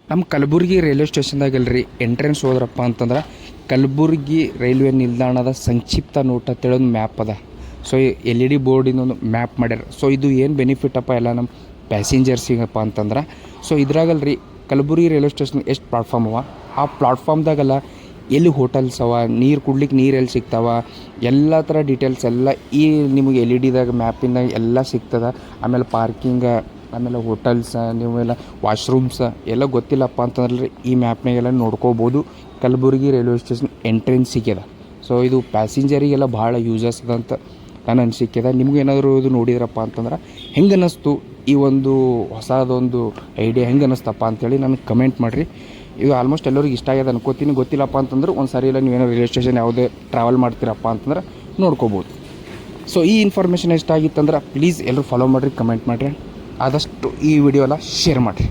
ನಮ್ಮ Kalaburagi railway ಸ್ಟೇಷನ್ದಾಗಲ್ರಿ entrance ಹೋದ್ರಪ್ಪ ಅಂತಂದ್ರೆ Kalaburagi railway ನಿಲ್ದಾಣದ ಸಂಕ್ಷಿಪ್ತ ನೋಟ ಅಂತೇಳೊಂದು ಮ್ಯಾಪ್ ಅದ. ಸೊ LED ಬೋರ್ಡಿನ ಒಂದು ಮ್ಯಾಪ್ ಮಾಡ್ಯಾರ. ಸೊ ಇದು ಏನು ಬೆನಿಫಿಟಪ್ಪ ಎಲ್ಲ ನಮ್ಮ ಪ್ಯಾಸೆಂಜರ್ಸಿಗಪ್ಪ ಅಂತಂದ್ರೆ, ಸೊ ಇದ್ರಾಗಲ್ರಿ ಕಲಬುರಗಿ ರೈಲ್ವೆ ಸ್ಟೇಷನ್ ಎಷ್ಟು ಪ್ಲಾಟ್ಫಾರ್ಮ್ ಅವ, ಆ ಪ್ಲಾಟ್ಫಾರ್ಮ್ದಾಗಲ್ಲ ಎಲ್ಲಿ ಹೋಟೆಲ್ಸ್ ಅವ, ನೀರು ಕುಡ್ಲಿಕ್ಕೆ ನೀರು ಎಲ್ಲಿ ಸಿಗ್ತಾವ, ಎಲ್ಲ ಥರ ಡೀಟೇಲ್ಸ್ ಎಲ್ಲ ಈ ನಿಮಗೆ LED ಮ್ಯಾಪಿಂದ ಎಲ್ಲ ಸಿಗ್ತದೆ. ಆಮೇಲೆ ಪಾರ್ಕಿಂಗ, ಆಮೇಲೆ ಹೋಟೆಲ್ಸ, ನೀವೆಲ್ಲ ವಾಶ್ರೂಮ್ಸ ಎಲ್ಲ ಗೊತ್ತಿಲ್ಲಪ್ಪ ಅಂತಂದ್ರೆ ಈ ಮ್ಯಾಪ್ನಾಗೆಲ್ಲ ನೋಡ್ಕೋಬೋದು. ಕಲಬುರಗಿ ರೈಲ್ವೆ ಸ್ಟೇಷನ್ ಎಂಟ್ರೆನ್ಸಿಗೆ ಅದ. ಸೊ ಇದು ಪ್ಯಾಸೆಂಜರಿಗೆಲ್ಲ ಭಾಳ ಯೂಸಸ್ ಅದ ಅಂತ ನನ್ನ ಅನಿಸಿಕೆ ಅದ. ನಿಮಗೇನಾದರೂ ಇದು ನೋಡಿದ್ರಪ್ಪ ಅಂತಂದ್ರೆ ಹೆಂಗೆ ಅನ್ನಿಸ್ತು, ಈ ಒಂದು ಹೊಸದೊಂದು ಐಡಿಯಾ ಹೆಂಗೆ ಅನ್ನಿಸ್ತಪ್ಪ ಅಂಥೇಳಿ ನನಗೆ ಕಮೆಂಟ್ ಮಾಡಿರಿ. ಇದು ಆಲ್ಮೋಸ್ಟ್ ಎಲ್ಲರಿಗೂ ಇಷ್ಟ ಆಗ್ಯದ ಅನ್ಕೋತೀನಿ. ಗೊತ್ತಿಲ್ಲಪ್ಪ ಅಂತಂದ್ರೆ ಒಂದು ಸಾರಿ ಇಲ್ಲ ನೀವೇನೋ ರೈಲ್ವೆ ಸ್ಟೇಷನ್ ಯಾವುದೇ ಟ್ರಾವೆಲ್ ಮಾಡ್ತೀರಪ್ಪ ಅಂತಂದ್ರೆ ನೋಡ್ಕೋಬೋದು. ಸೊ ಈ ಇನ್ಫಾರ್ಮೇಷನ್ ಇಷ್ಟ ಆಗಿತ್ತಂದ್ರೆ ಪ್ಲೀಸ್ ಎಲ್ಲರೂ ಫಾಲೋ ಮಾಡಿರಿ, ಕಮೆಂಟ್ ಮಾಡಿರಿ, ಆದಷ್ಟು ಈ ವಿಡಿಯೋ ಎಲ್ಲ ಶೇರ್ ಮಾಡಿರಿ.